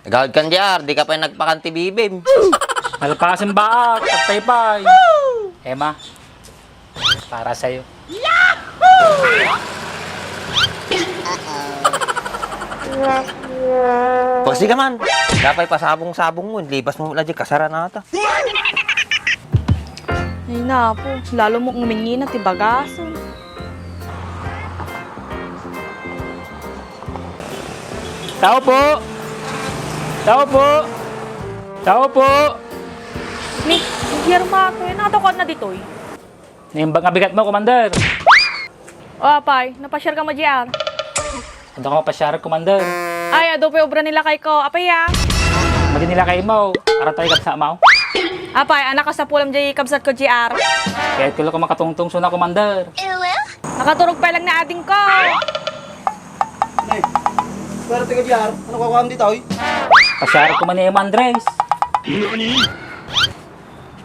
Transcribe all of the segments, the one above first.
Gawad kan JR, di ka pa nagpakanti bibim. Malpasin baak at taypay. Emma, para sa'yo. Pagsi ka man, dapat pasabong-sabong mo, lipas mo mula dyan, kasara na ata. Ay na po, lalo mo umingi na tibagasan. Tao po! Tao po! Tao po! Ni, hirma ko, nakatakot na dito eh. Nimbang nga bigat mo, Commander. O apay, napashare ka mo JR. Ando ka mapasyara, Commander. Ay, ado pa obra nila kay ko. Apay ya. Madi nila kay mo. Para tayo kapsa mo. Apay, anak ka sa pulam jay kabsat ko JR. Kahit kulo ko makatungtong suna, Commander. Nakaturog pa lang na ading ko. Nay, pero tiga diyan, ano kakuha dito oy? Pasyara ko man ni Emma Andres.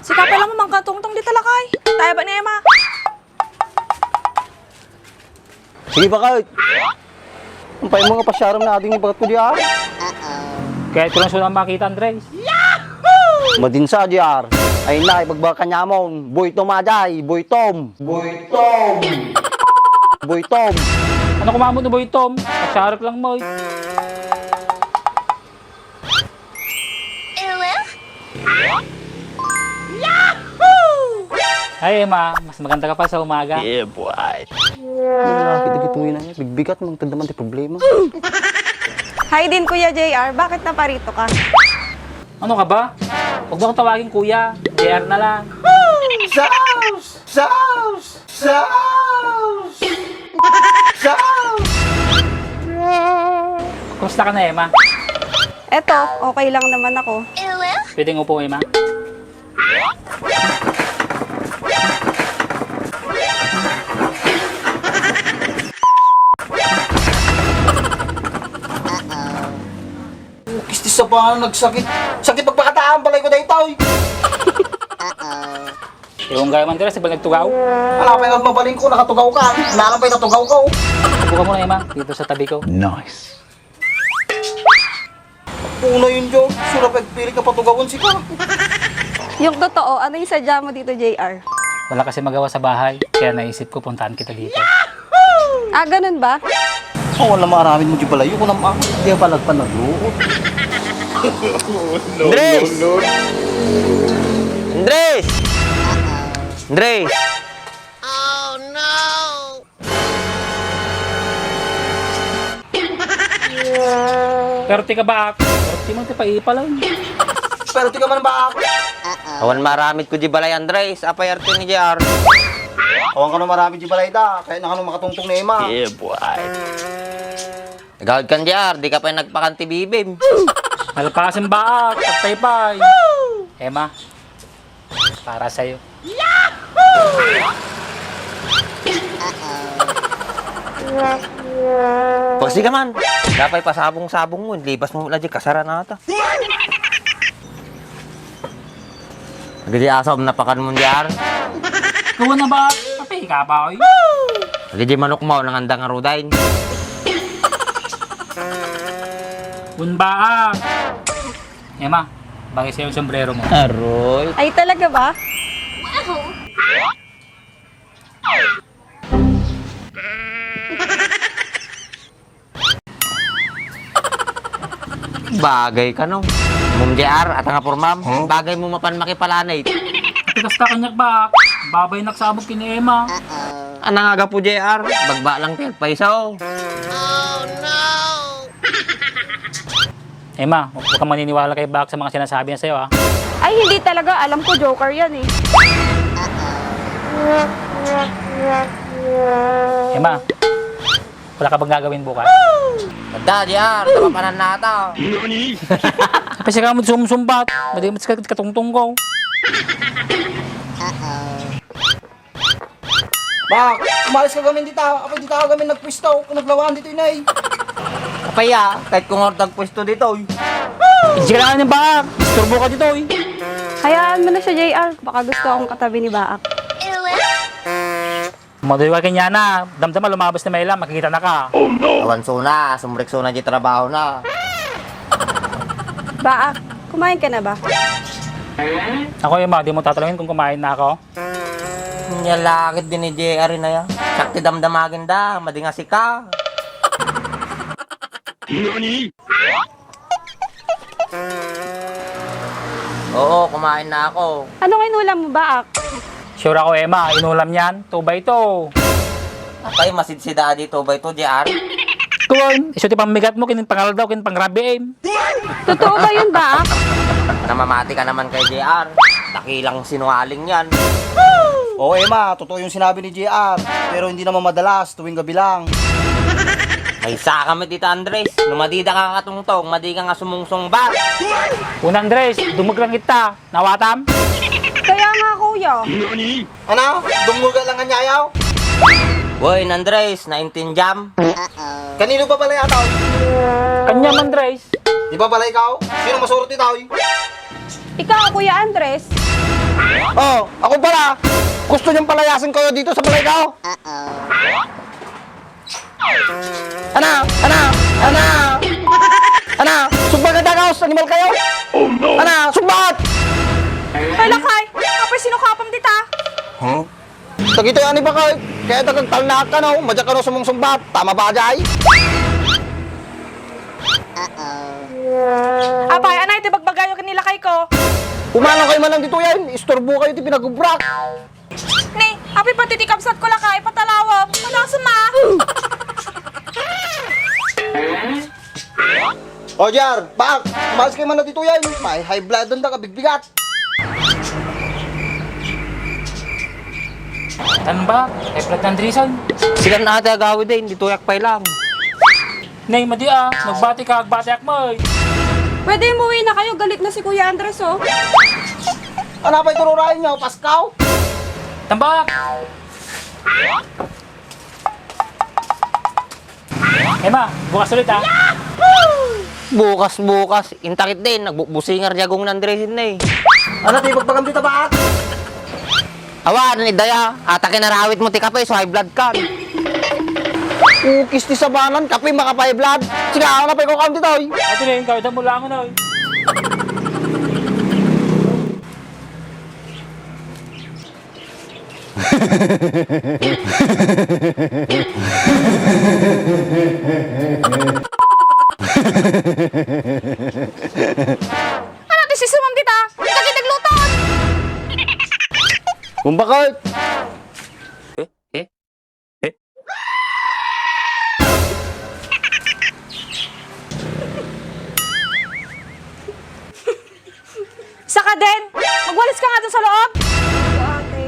Si kapay lang mo mangkatungtong di talakay. Tayo ba ni Emma? Sige pa kahit. Ang pay mga pasyaram na ating ibagat ko diyan. Kahit kulo suna makita, Andres. Madin sa diyan. Ay na, ibagbaka niya mo. Boy Tom aday, Boy Tom. Boy Tom. Boy Tom. Ano kumamot na boy Tom? Pasyara ko lang mo. Ay, Emma, mas maganda ka pa sa umaga. Kita-kita mo yun na niya. Bigbigat mong tagdaman ti problema. Hi din Kuya JR, bakit naparito ka? Ano ka ba? Huwag mo akong tawagin kuya. JR na lang. Sauce! Sauce! Sauce! Sauce! Kumusta ka na, Emma? Eto, okay lang naman ako. Pwedeng upo, Emma? Kisti sa pa nagsakit. Sakit pagpakataan balay ko dahil tao. Ewan gaya man, Andres, sabal nagtugaw. Wala pa yung mabaling ko, nakatugaw ka. Nalang pa yung natugaw ko. Upo ka muna, Emma, dito sa tabi ko. Puno yun, Joe. Sura pagpilit ka patugawon si ka. Yung totoo, ano yung sadya mo dito JR? Wala kasi magawa sa bahay, kaya naisip ko puntahan kita dito. Ah, ganun ba? Oo, wala maraming mo di balayo ko naman. Hindi pa nagpanagluot. Andres! Andres! Andres! Pero tika ba ako? Pero mo ti paipa lang. Pero di ka man ba ako? Awan maramit ko di balay Andres, apay arte ni JR. Awan ka na marami di balay da. Kaya na ka na makatungtong na Emma. Gawad kan JR, di ka pa nagpakanti bibim. Malpasin baak at taypay. Emma, para sa'yo. Pagsi ka man, dapat pasabong-sabong mo, lipas mo mula dyan, kasara na ata. Nagdi asom, napakan mo JR. Kuha na ba? Kapay ka pa, oy. Nagdi manok mo, nangandang arudain. Bunbaak. Emma, bagay sa'yo yung sombrero mo. Aroy. Ay, talaga ba? Bagay ka no. Mum JR, at nga pormam, bagay mo mapan makipalanay. Tigas ka kanyak ba? Babay nagsabog kini Emma. Anang aga po JR, bagba lang tel paisaw. Emma, huwag kang maniniwala kay Bak sa mga sinasabi niya sa'yo, ha? Ay, hindi talaga. Alam ko, joker yan eh. Emma, wala ka bang gagawin bukas? Banda JR, tapapanan na ata. Kasi ka mo sumsumbat. Madi mo katungtong ko. Bak, umalis ka gamin dito. Ako dito ka gamin nagpwisto. Kung naglawan dito inay. Kapaya, kahit kung ortag pwesto dito. Hindi ka lang ng Bak. Disturbo ka dito, eh. Hayaan mo na siya JR. Baka gusto akong katabi ni Baak. Maduwa kanya na. Damdama lumabas na Mayla, makikita na ka. Awan suna, sumrek suna di trabaho na. Baak, kumain ka na ba? Ako Ema, di mo tatalungin kung kumain na ako. Nyalakit din ni JR na yan. Sakti damdamagin da, madingasi ka. Oo, kumain na ako. Anong inulam mo, Baak? Sure ako Ema, inulam yan. 2x2. Atay, masidsida dito ba ito, JR? Kuwan, iso ti pamigat mo, kinin pangal daw, kinin pangrabe aim. Totoo ba yun, Baak? Namamati ka naman kay JR. Dakilang sinungaling yan. Oo, Emma, totoo yung sinabi ni JR. Pero hindi naman madalas, tuwing gabi lang. May isa kami dito, Andres. Lumadida ka katungtong, madi ka nga sumungsong ba? Una Andres, dumaglang kita. Nawatam? Kaya nga, kuya. Ano? Dumuga lang ang nyayaw? Boy, Andres, naintinjam. Kanino pa pala yata? Kanyam Andres. Di ba pala ikaw? Sino masurot ni Tawi? Ikaw, Kuya Andres. Oh, ako pala. Gusto niyong palayasin kayo dito sa balay ko? Ano? Ano? Ano? Ano? Sumbat ka dagaos, animal kayo? Oh no! Ano? Sumbat! Ay, lakay! Kapay sinukapam dita! Tagito yan ba kayo? Kaya tagagtalnak ka no? Madyak ka no sumungsumbat. Tama ba, Jay? Apay, anay, tibagbagayo kanilakay ko. Umalang kayo man lang dito yan. Istorbo kayo, di pinagubrak. Ni, apay patitikapsat ko lakay, patalawam. Wala suma. O, Jar, bak, malas kayo man na dito yan. May high blood doon na kabigbigat. Ano ba? Ay, Brad Andreson. Sigan na ate agawid din, di tuyak pa lang. Nay, madi ah. Nagbati ka, agbati akmoy. Pwede umuwi na kayo. Galit na si Kuya Andres, oh. Ano pa itururahin niyo, Paskaw? Tambak! Emma, bukas ulit ah. Bukas, intakit din, nagbusingar jagong ng Andres na eh. Ano, tayo pagpagam dito ba? Awa, ni Daya, atake narawit mo ti kape, so high blood ka. Ukis ti sabanan, kape makapay blood. Sige, ako na pa ikaw dito. Ito na yung kawit mo lang ako na. Ano, di si sumam dita? Kaki nagluton! Kung bakit? Saka din, magwalis ka nga dun sa loob. Ate.